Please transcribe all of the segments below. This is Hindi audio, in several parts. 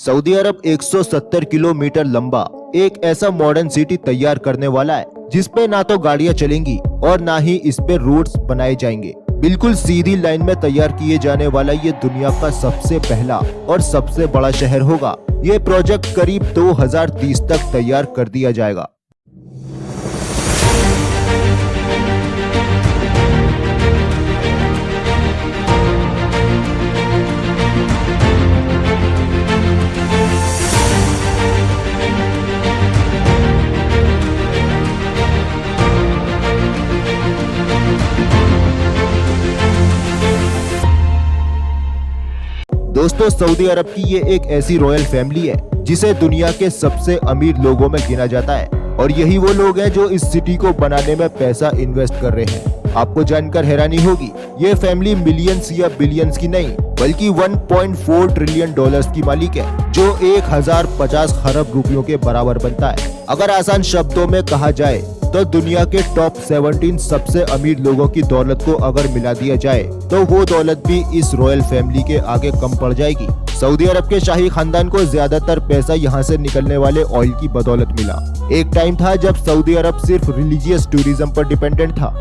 सऊदी अरब 170 किलोमीटर लंबा एक ऐसा मॉडर्न सिटी तैयार करने वाला है जिसपे ना तो गाड़ियां चलेंगी और ना ही इस पे रोड्स बनाए जाएंगे। बिल्कुल सीधी लाइन में तैयार किए जाने वाला ये दुनिया का सबसे पहला और सबसे बड़ा शहर होगा। ये प्रोजेक्ट करीब 2030 तक तैयार कर दिया जाएगा। दोस्तों, सऊदी अरब की ये एक ऐसी रॉयल फैमिली है जिसे दुनिया के सबसे अमीर लोगों में गिना जाता है और यही वो लोग हैं जो इस सिटी को बनाने में पैसा इन्वेस्ट कर रहे हैं। आपको जानकर हैरानी होगी, ये फैमिली मिलियंस या बिलियंस की नहीं बल्कि 1.4 ट्रिलियन डॉलर्स की मालिक है, जो 1050 खरब रुपयों के बराबर बनता है। अगर आसान शब्दों में कहा जाए तो दुनिया के टॉप 17 सबसे अमीर लोगों की दौलत को अगर मिला दिया जाए तो वो दौलत भी इस रॉयल फैमिली के आगे कम पड़ जाएगी। सऊदी अरब के शाही खानदान को ज्यादातर पैसा यहाँ से निकलने वाले ऑयल की बदौलत मिला। एक टाइम था जब सऊदी अरब सिर्फ रिलीजियस टूरिज्म पर डिपेंडेंट था,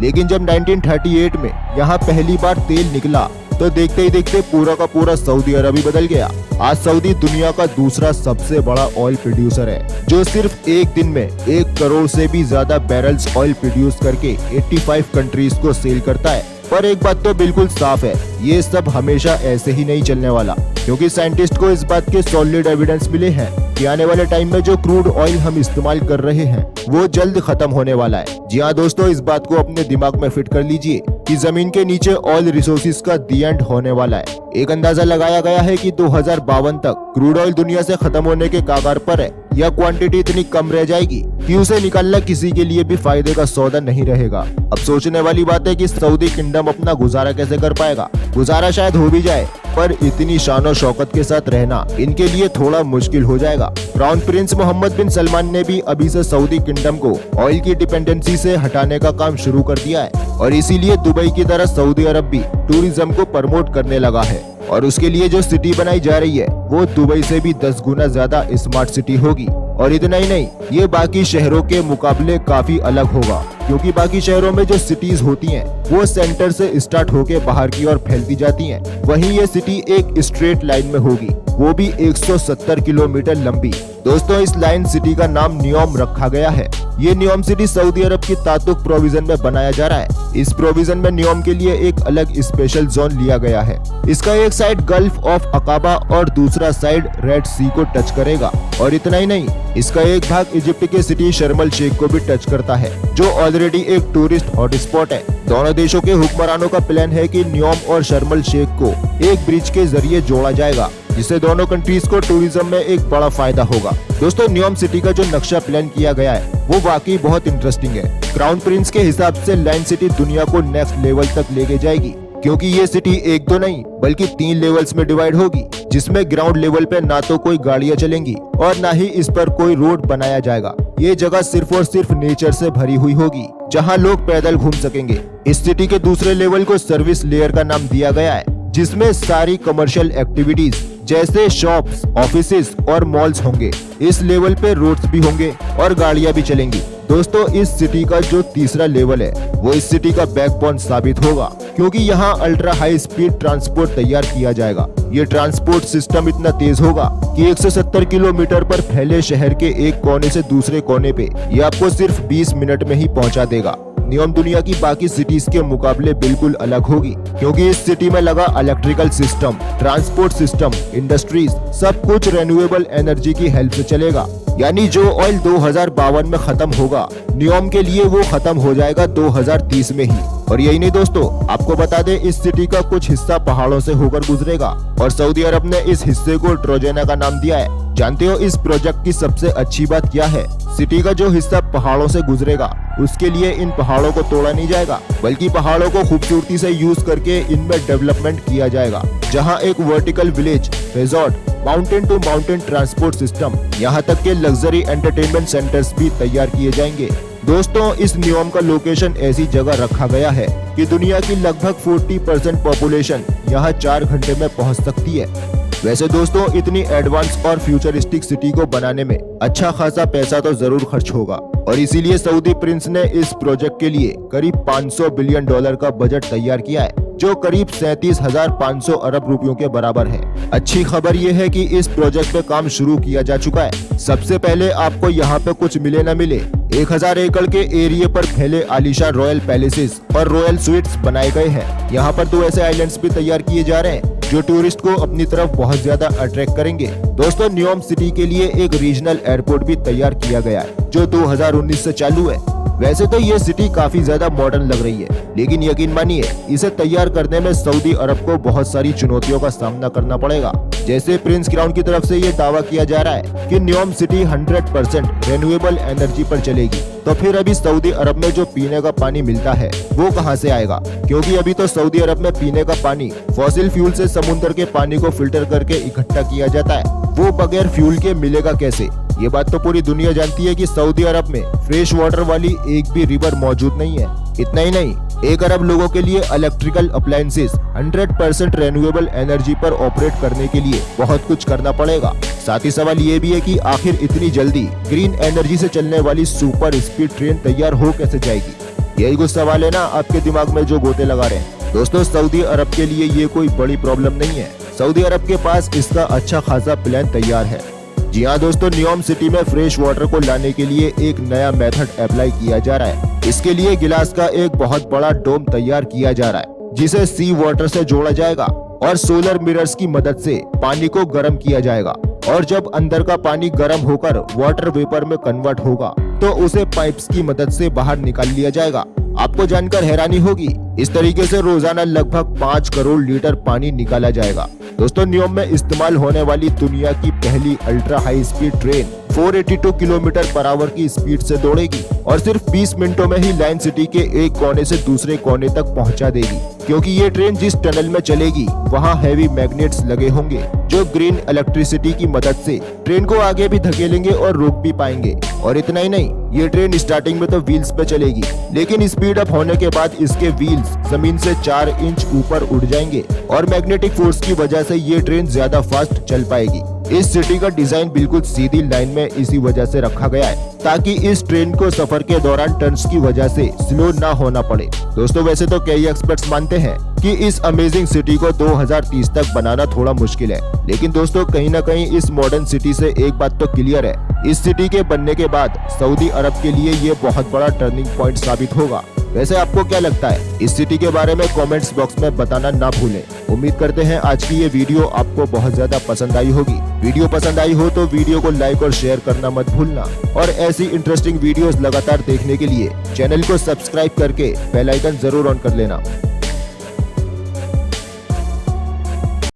लेकिन जब 1938 में यहाँ पहली बार तेल निकला तो देखते ही देखते पूरा का पूरा सऊदी अरब ही बदल गया। आज सऊदी दुनिया का दूसरा सबसे बड़ा ऑयल प्रोड्यूसर है, जो सिर्फ एक दिन में 1 करोड़ से भी ज्यादा बैरल्स ऑयल प्रोड्यूस करके 85 कंट्रीज को सेल करता है। पर एक बात तो बिल्कुल साफ है, ये सब हमेशा ऐसे ही नहीं चलने वाला, क्योंकि साइंटिस्ट को इस बात के सॉलिड एविडेंस मिले हैं कि आने वाले टाइम में जो क्रूड ऑयल हम इस्तेमाल कर रहे हैं वो जल्द खत्म होने वाला है। जी हाँ दोस्तों, इस बात को अपने दिमाग में फिट कर लीजिए कि जमीन के नीचे ऑयल रिसोर्सेज का दी एंड होने वाला है। एक अंदाजा लगाया गया है कि 2052 तक क्रूड ऑयल दुनिया से खत्म होने के कगार पर है। यह क्वांटिटी इतनी कम रह जाएगी कि उसे निकालना किसी के लिए भी फायदे का सौदा नहीं रहेगा। अब सोचने वाली बात है कि सऊदी किंगडम अपना गुजारा कैसे कर पाएगा। गुजारा शायद हो भी जाए, पर इतनी शानो शौकत के साथ रहना इनके लिए थोड़ा मुश्किल हो जाएगा। क्राउन प्रिंस मोहम्मद बिन सलमान ने भी अभी से सऊदी किंगडम को ऑयल की डिपेंडेंसी से हटाने का काम शुरू कर दिया है और इसीलिए दुबई की तरह सऊदी अरब भी टूरिज्म को प्रमोट करने लगा है। और उसके लिए जो सिटी बनाई जा रही है वो दुबई से भी 10 गुना ज्यादा स्मार्ट सिटी होगी। और इतना ही नहीं, ये बाकी शहरों के मुकाबले काफी अलग होगा, क्योंकि बाकी शहरों में जो सिटीज होती हैं वो सेंटर से स्टार्ट होके बाहर की ओर फैलती जाती हैं। वहीं ये सिटी एक स्ट्रेट लाइन में होगी, वो भी 170 किलोमीटर लंबी। दोस्तों, इस लाइन सिटी का नाम नियोम रखा गया है। ये नियोम सिटी सऊदी अरब की तातुक प्रोविजन में बनाया जा रहा है। इस प्रोविजन में नियोम के लिए एक अलग स्पेशल जोन लिया गया है। इसका एक साइड गल्फ ऑफ अकाबा और दूसरा साइड रेड सी को टच करेगा। और इतना ही नहीं, इसका एक भाग इजिप्ट के सिटी शर्म अल शेख को भी टच करता है, जो ऑलरेडी एक टूरिस्ट हॉटस्पॉट है। दोनों देशों के हुक्मरानों का प्लान है कि नियोम और शर्म अल शेख को एक ब्रिज के जरिए जोड़ा जाएगा, जिससे दोनों कंट्रीज को टूरिज्म में एक बड़ा फायदा होगा। दोस्तों, नियोम सिटी का जो नक्शा प्लान किया गया है वो वाकई बहुत इंटरेस्टिंग है। क्राउन प्रिंस के हिसाब से लाइन सिटी दुनिया को नेक्स्ट लेवल तक लेके जाएगी, क्योंकि ये सिटी एक दो नहीं बल्कि 3 लेवल्स में डिवाइड होगी, जिसमें ग्राउंड लेवल पे ना तो कोई गाड़ियां चलेंगी और ना ही इस पर कोई रोड बनाया जाएगा। ये जगह सिर्फ और सिर्फ नेचर से भरी हुई होगी, जहां लोग पैदल घूम सकेंगे। इस सिटी के दूसरे लेवल को सर्विस लेयर का नाम दिया गया है, जिसमें सारी कमर्शियल एक्टिविटीज जैसे शॉप्स, ऑफिसेज और मॉल्स होंगे। इस लेवल पे रोड्स भी होंगे और गाड़ियां भी चलेंगी। दोस्तों, इस सिटी का जो तीसरा लेवल है वो इस सिटी का बैकबोन साबित होगा, क्योंकि यहाँ अल्ट्रा हाई स्पीड ट्रांसपोर्ट तैयार किया जाएगा। ये ट्रांसपोर्ट सिस्टम इतना तेज होगा कि 170 किलोमीटर पर फैले शहर के एक कोने से दूसरे कोने पे ये आपको सिर्फ 20 मिनट में ही पहुँचा देगा। नियोम दुनिया की बाकी सिटीज के मुकाबले बिल्कुल अलग होगी, क्योंकि इस सिटी में लगा electrical system, transport system, industries सब कुछ रिन्यूएबल एनर्जी की हेल्प से चलेगा। यानी जो ऑयल 2052 में खत्म होगा, नियोम के लिए वो खत्म हो जाएगा 2030 में ही। और यही नहीं दोस्तों, आपको बता दें, इस सिटी का कुछ हिस्सा पहाड़ों से होकर गुजरेगा और सऊदी अरब ने इस हिस्से को ट्रोजेना का नाम दिया है। जानते हो इस प्रोजेक्ट की सबसे अच्छी बात क्या है? सिटी का जो हिस्सा पहाड़ों से गुजरेगा उसके लिए इन पहाड़ों को तोड़ा नहीं जाएगा, बल्कि पहाड़ों को खूबसूरती से यूज करके इनमें डेवलपमेंट किया जाएगा, जहां एक vertical village, resort, mountain to mountain transport system, यहाँ तक के लग्जरी एंटरटेनमेंट सेंटर्स भी तैयार किए जाएंगे। दोस्तों, इस नियोम का लोकेशन ऐसी जगह रखा गया है कि दुनिया की लगभग 40% पॉपुलेशन यहाँ 4 घंटे में पहुँच सकती है। वैसे दोस्तों इतनी एडवांस और फ्यूचरिस्टिक सिटी को बनाने में अच्छा खासा पैसा तो जरूर खर्च होगा और इसीलिए सऊदी प्रिंस ने इस प्रोजेक्ट के लिए करीब $500 बिलियन का बजट तैयार किया है, जो करीब 37,500 अरब रुपयों के बराबर है। अच्छी खबर ये है कि इस प्रोजेक्ट पे काम शुरू किया जा चुका है। सबसे पहले आपको यहाँ पे कुछ मिले न मिले 1000 एकड़ के एरिया पर फैले आलीशान रॉयल पैलेसेस और रॉयल स्वीट्स बनाए गए हैं। यहाँ पर 2 ऐसे आइलैंड्स भी तैयार किए जा रहे हैं जो टूरिस्ट को अपनी तरफ बहुत ज्यादा अट्रैक्ट करेंगे। दोस्तों न्योम सिटी के लिए एक रीजनल एयरपोर्ट भी तैयार किया गया है जो 2019 से चालू है। वैसे तो ये सिटी काफी ज्यादा मॉडर्न लग रही है, लेकिन यकीन मानिए इसे तैयार करने में सऊदी अरब को बहुत सारी चुनौतियों का सामना करना पड़ेगा। जैसे प्रिंस क्राउन की तरफ से ये दावा किया जा रहा है कि न्योम सिटी 100% रिन्यूएबल एनर्जी पर चलेगी, तो फिर अभी सऊदी अरब में जो पीने का पानी मिलता है वो कहां से आएगा? क्योंकि अभी तो सऊदी अरब में पीने का पानी फॉसिल फ्यूल से समुद्र के पानी को फिल्टर करके इकट्ठा किया जाता है, वो बगैर फ्यूल के मिलेगा कैसे? ये बात तो पूरी दुनिया जानती है कि सऊदी अरब में फ्रेश वाटर वाली एक भी रिवर मौजूद नहीं है। इतना ही नहीं, 1 अरब लोगों के लिए इलेक्ट्रिकल अप्लायंसेस 100% रिन्यूएबल एनर्जी पर ऑपरेट करने के लिए बहुत कुछ करना पड़ेगा। साथ ही सवाल ये भी है कि आखिर इतनी जल्दी ग्रीन एनर्जी से चलने वाली सुपर स्पीड ट्रेन तैयार हो कैसे जाएगी? यही कुछ सवाल है ना आपके दिमाग में जो गोते लगा रहे हैं। दोस्तों सऊदी अरब के लिए ये कोई बड़ी प्रॉब्लम नहीं है। सऊदी अरब के पास इसका अच्छा खासा प्लान तैयार है। जी हाँ दोस्तों, न्योम सिटी में फ्रेश वाटर को लाने के लिए एक नया मेथड अप्लाई किया जा रहा है। इसके लिए गिलास का एक बहुत बड़ा डोम तैयार किया जा रहा है जिसे सी वाटर से जोड़ा जाएगा और सोलर मिरर्स की मदद से पानी को गर्म किया जाएगा और जब अंदर का पानी गर्म होकर वाटर वेपर में कन्वर्ट होगा तो उसे पाइप्स की मदद से बाहर निकाल लिया जाएगा। आपको जानकर हैरानी होगी, इस तरीके से रोजाना लगभग 5 करोड़ लीटर पानी निकाला जाएगा। दोस्तों न्योम में इस्तेमाल होने वाली दुनिया की पहली ultra high speed train 482 kilometre per hour की स्पीड से दौड़ेगी और सिर्फ 20 मिनटों में ही लाइन सिटी के एक कोने से दूसरे कोने तक पहुंचा देगी। क्योंकि ये ट्रेन जिस टनल में चलेगी वहां हैवी मैग्नेट्स लगे होंगे जो ग्रीन इलेक्ट्रिसिटी की मदद से ट्रेन को आगे भी धकेलेंगे और रोक भी पाएंगे। और इतना ही नहीं, ये ट्रेन स्टार्टिंग में तो व्हील्स पे चलेगी, लेकिन स्पीड अप होने के बाद इसके व्हील्स जमीन से 4 इंच ऊपर उड़ जाएंगे और मैग्नेटिक फोर्स की वजह से ये ट्रेन ज्यादा फास्ट चल पाएगी। इस सिटी का डिजाइन बिल्कुल सीधी लाइन में इसी वजह से रखा गया है ताकि इस ट्रेन को सफर के दौरान टर्न्स की वजह से स्लो ना होना पड़े। दोस्तों वैसे तो कई एक्सपर्ट्स मानते हैं कि इस अमेजिंग सिटी को 2030 तक बनाना थोड़ा मुश्किल है, लेकिन दोस्तों कहीं ना कहीं इस मॉडर्न सिटी से एक बात तो क्लियर है, इस सिटी के बनने के बाद सऊदी अरब के लिए ये बहुत बड़ा टर्निंग पॉइंट साबित होगा। वैसे आपको क्या लगता है? इस सिटी के बारे में कमेंट्स बॉक्स में बताना ना भूलें। उम्मीद करते हैं आज की ये वीडियो आपको बहुत ज्यादा पसंद आई होगी। वीडियो पसंद आई हो तो वीडियो को लाइक और शेयर करना मत भूलना और ऐसी इंटरेस्टिंग वीडियोस लगातार देखने के लिए चैनल को सब्सक्राइब करके बेल आइकन जरूर ऑन कर लेना।